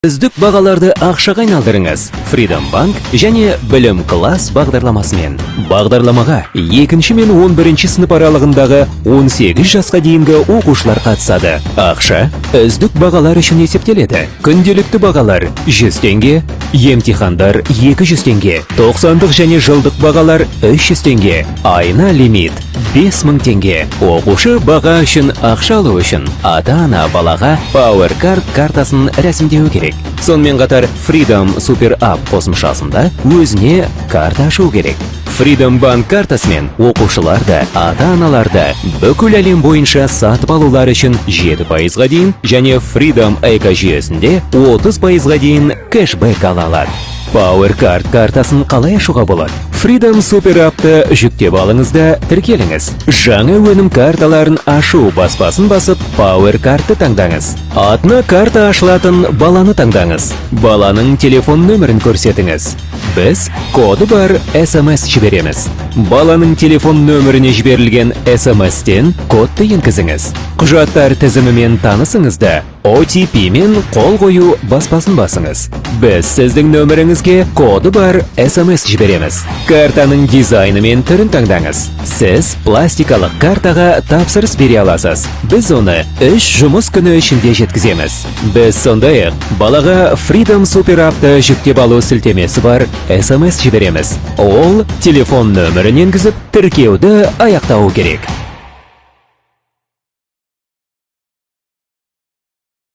Үздік бағаларды ақшаға айналдырыңыз. Freedom Bank және Білім класс бағдарламасымен. Бағдарламаға 2 мен 11 сынып аралығындағы 18 жасқа дейінгі оқушылар қатысады. Ақша үздік бағалар үшін есептеледі. Күнделікті бағалар 100 теңге, емтихандар 200 теңге, 90-дық және жылдық бағалар 300 теңге, айына лимит 5000 теңге. Оқушы баға үшін ақша алу үшін ата-ана балаға Power Card картасын рәсімдеуі керек. Сонымен қатар Freedom Super App қосымшасында өзіне карта ашу керек. Freedom Bank картасымен оқушылар да, ата-аналар да бүкіл әлем бойынша сатып алулар үшін 7%-ға дейін және Freedom Eco жүйесінде 30%-ға дейін кэшбэк ала алады. Power Card картасын қалай ашуға болады? Freedom Super App'ты жүктеп алыңыз да тіркеліңіз. Жаңа өнім карталарын ашу баспасын басып, Power Card'ты таңдаңыз. Атына карта ашылатын баланы таңдаңыз. Баланың телефон нөмірін көрсетіңіз. Біз коды бар SMS жібереміз. Баланың телефон нөміріне жіберілген SMS-тен кодты енгізіңіз. Құжаттар тізімімен танысыңыз да, OTP мен қол қою баспасын басыңыз. Біз сіздің нөміріңізге коды бар SMS жібереміз. Картаның дизайны мен түрін таңдаңыз. Сіз пластикалық картаға тапсырыс бере аласыз. Біз оны 3 жұмыс күні ішінде жеткіземіз. Біз сондай-ақ балаға Freedom Super App'ты жүктеп алу сілтемесі бар SMS жібереміз. Ол телефон нөмірін енгізіп, тіркеуді аяқтауы керек.